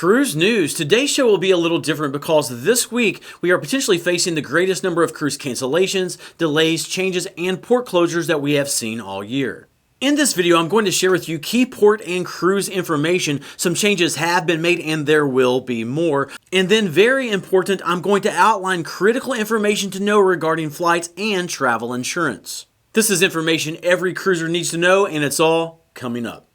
Cruise news. Today's show will be a little different because this week we are potentially facing the greatest number of cruise cancellations, delays, changes, and port closures that we have seen all year. In this video, I'm going to share with you key port and cruise information. Some changes have been made and there will be more. And then very important, I'm going to outline critical information to know regarding flights and travel insurance. This is information every cruiser needs to know, and it's all coming up.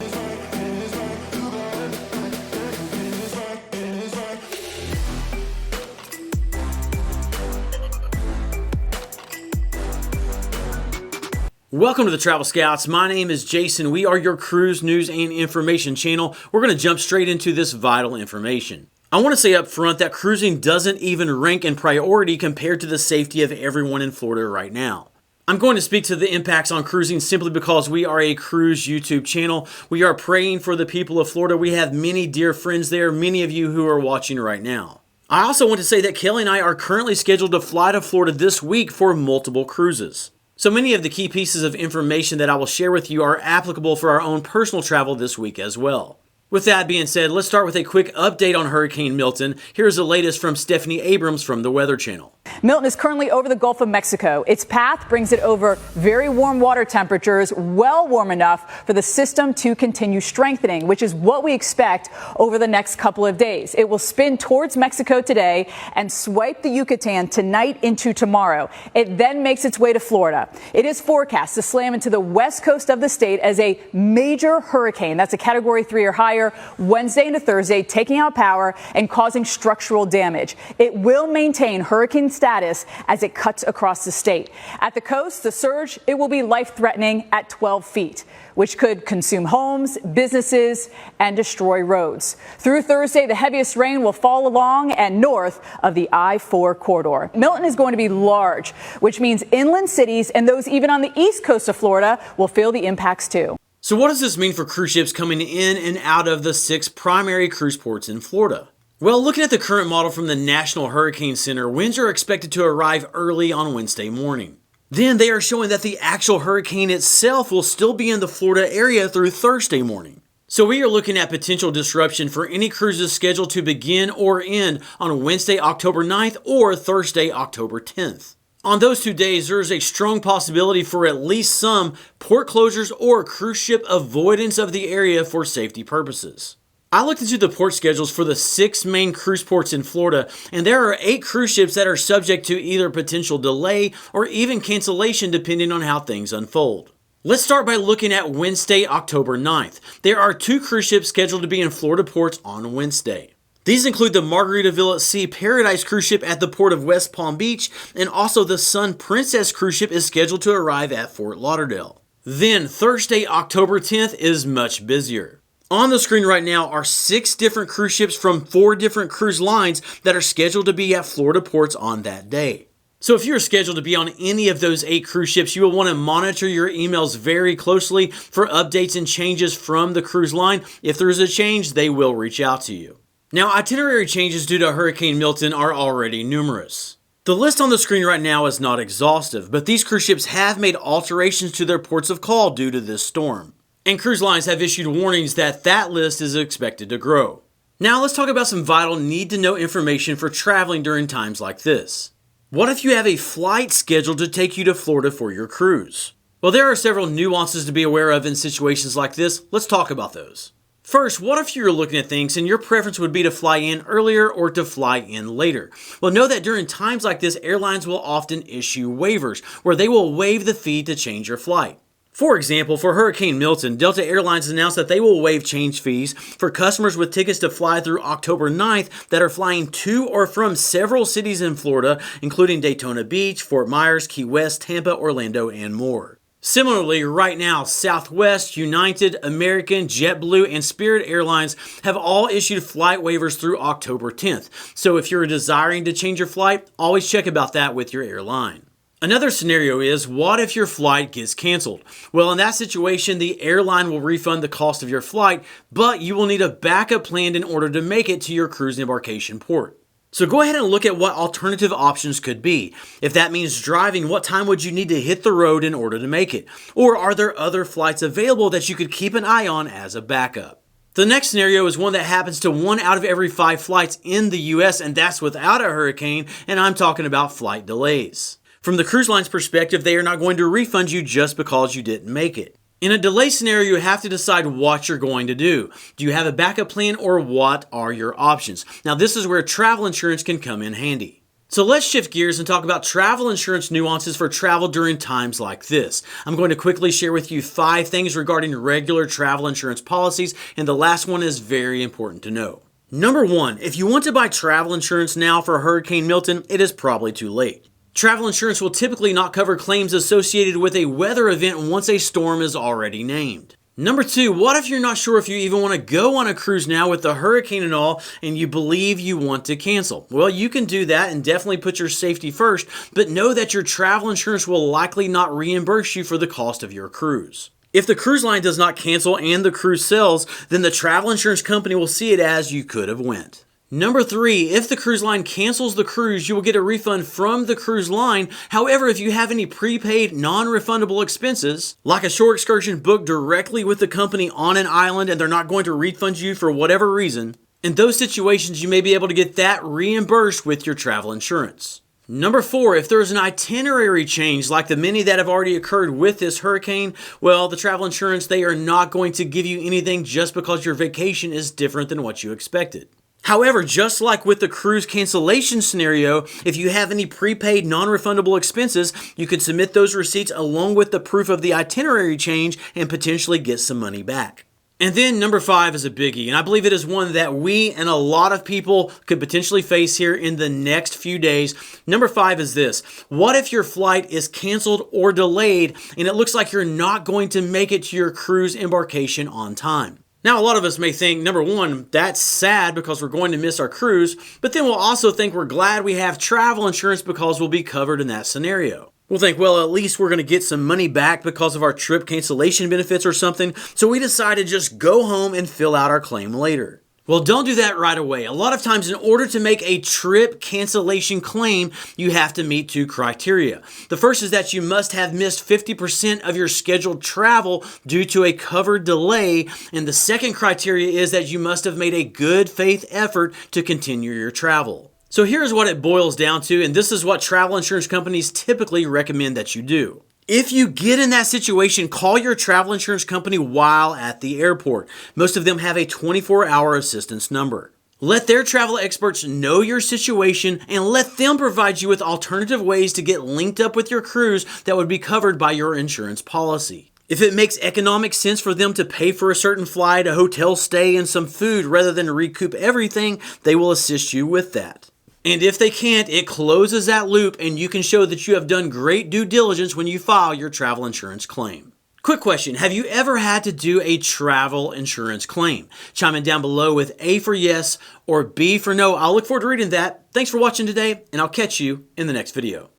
Welcome to the Travel Scouts. My name is Jason. We are your cruise news and information channel. We're going to jump straight into this vital information. I want to say up front that cruising doesn't even rank in priority compared to the safety of everyone in Florida right now. I'm going to speak to the impacts on cruising simply because we are a cruise YouTube channel. We are praying for the people of Florida. We have many dear friends there, many of you who are watching right now. I also want to say that Kelly and I are currently scheduled to fly to Florida this week for multiple cruises. So many of the key pieces of information that I will share with you are applicable for our own personal travel this week as well. With that being said, let's start with a quick update on Hurricane Milton. Here's the latest from Stephanie Abrams from the Weather Channel. Milton is currently over the Gulf of Mexico. Its path brings it over very warm water temperatures, well warm enough for the system to continue strengthening, which is what we expect over the next couple of days. It will spin towards Mexico today and swipe the Yucatan tonight into tomorrow. It then makes its way to Florida. It is forecast to slam into the west coast of the state as a major hurricane. That's a Category 3 or higher Wednesday into Thursday, taking out power and causing structural damage. It will maintain hurricane status as it cuts across the state. At the coast, the surge, it will be life-threatening at 12 feet, which could consume homes, businesses, and destroy roads. Through Thursday, the heaviest rain will fall along and north of the I-4 corridor. Milton is going to be large, which means inland cities and those even on the east coast of Florida will feel the impacts too. So what does this mean for cruise ships coming in and out of the 6 primary cruise ports in Florida? Well, looking at the current model from the National Hurricane Center, winds are expected to arrive early on Wednesday morning. Then they are showing that the actual hurricane itself will still be in the Florida area through Thursday morning. So we are looking at potential disruption for any cruises scheduled to begin or end on Wednesday, October 9th or Thursday, October 10th. On those 2 days, there is a strong possibility for at least some port closures or cruise ship avoidance of the area for safety purposes. I looked into the port schedules for the 6 main cruise ports in Florida, and there are 8 cruise ships that are subject to either potential delay or even cancellation depending on how things unfold. Let's start by looking at Wednesday, October 9th. There are 2 cruise ships scheduled to be in Florida ports on Wednesday. These include the Margaritaville at Sea Paradise cruise ship at the port of West Palm Beach, and also the Sun Princess cruise ship is scheduled to arrive at Fort Lauderdale. Then Thursday, October 10th is much busier. On the screen right now are 6 different cruise ships from 4 different cruise lines that are scheduled to be at Florida ports on that day. So if you're scheduled to be on any of those 8 cruise ships, you will want to monitor your emails very closely for updates and changes from the cruise line. If there is a change, they will reach out to you. Now, itinerary changes due to Hurricane Milton are already numerous. The list on the screen right now is not exhaustive, but these cruise ships have made alterations to their ports of call due to this storm. And cruise lines have issued warnings that that list is expected to grow. Now let's talk about some vital need-to-know information for traveling during times like this. What if you have a flight scheduled to take you to Florida for your cruise? Well, there are several nuances to be aware of in situations like this. Let's talk about those. First, what if you're looking at things and your preference would be to fly in earlier or to fly in later? Well, know that during times like this, airlines will often issue waivers where they will waive the fee to change your flight. For example, for Hurricane Milton, Delta Airlines announced that they will waive change fees for customers with tickets to fly through October 9th that are flying to or from several cities in Florida, including Daytona Beach, Fort Myers, Key West, Tampa, Orlando, and more. Similarly, right now, Southwest, United, American, JetBlue, and Spirit Airlines have all issued flight waivers through October 10th. So if you're desiring to change your flight, always check about that with your airline. Another scenario is, what if your flight gets canceled? Well, in that situation, the airline will refund the cost of your flight, but you will need a backup plan in order to make it to your cruise embarkation port. So go ahead and look at what alternative options could be. If that means driving, what time would you need to hit the road in order to make it? Or are there other flights available that you could keep an eye on as a backup? The next scenario is one that happens to 1 out of every 5 flights in the US, and that's without a hurricane, and I'm talking about flight delays. From the cruise line's perspective, they are not going to refund you just because you didn't make it. In a delay scenario, you have to decide what you're going to do. Do you have a backup plan, or what are your options? Now, this is where travel insurance can come in handy. So let's shift gears and talk about travel insurance nuances for travel during times like this. I'm going to quickly share with you 5 things regarding regular travel insurance policies, and the last one is very important to know. Number 1, if you want to buy travel insurance now for Hurricane Milton, it is probably too late. Travel insurance will typically not cover claims associated with a weather event once a storm is already named. Number 2, what if you're not sure if you even want to go on a cruise now with the hurricane and all, and you believe you want to cancel? Well, you can do that and definitely put your safety first, but know that your travel insurance will likely not reimburse you for the cost of your cruise. If the cruise line does not cancel and the cruise sells, then the travel insurance company will see it as you could have went. Number 3, if the cruise line cancels the cruise, you will get a refund from the cruise line. However, if you have any prepaid, non-refundable expenses, like a shore excursion booked directly with the company on an island and they're not going to refund you for whatever reason, in those situations, you may be able to get that reimbursed with your travel insurance. Number 4, if there's an itinerary change like the many that have already occurred with this hurricane, well, the travel insurance, they are not going to give you anything just because your vacation is different than what you expected. However, just like with the cruise cancellation scenario, if you have any prepaid non-refundable expenses, you can submit those receipts along with the proof of the itinerary change and potentially get some money back. And then number 5 is a biggie, and I believe it is one that we and a lot of people could potentially face here in the next few days. Number 5 is this. What if your flight is canceled or delayed and it looks like you're not going to make it to your cruise embarkation on time? Now, a lot of us may think, number 1, that's sad because we're going to miss our cruise, but then we'll also think we're glad we have travel insurance because we'll be covered in that scenario. We'll think, well, at least we're going to get some money back because of our trip cancellation benefits or something, so we decide to just go home and fill out our claim later. Well, don't do that right away. A lot of times, in order to make a trip cancellation claim, you have to meet 2 criteria. The first is that you must have missed 50% of your scheduled travel due to a covered delay, and the second criteria is that you must have made a good faith effort to continue your travel. So here's what it boils down to, and this is what travel insurance companies typically recommend that you do. If you get in that situation, call your travel insurance company while at the airport. Most of them have a 24-hour assistance number. Let their travel experts know your situation and let them provide you with alternative ways to get linked up with your cruise that would be covered by your insurance policy. If it makes economic sense for them to pay for a certain flight, a hotel stay, and some food rather than recoup everything, they will assist you with that. And if they can't, it closes that loop and you can show that you have done great due diligence when you file your travel insurance claim. Quick question, have you ever had to do a travel insurance claim? Chime in down below with A for yes or B for no. I'll look forward to reading that. Thanks for watching today, and I'll catch you in the next video.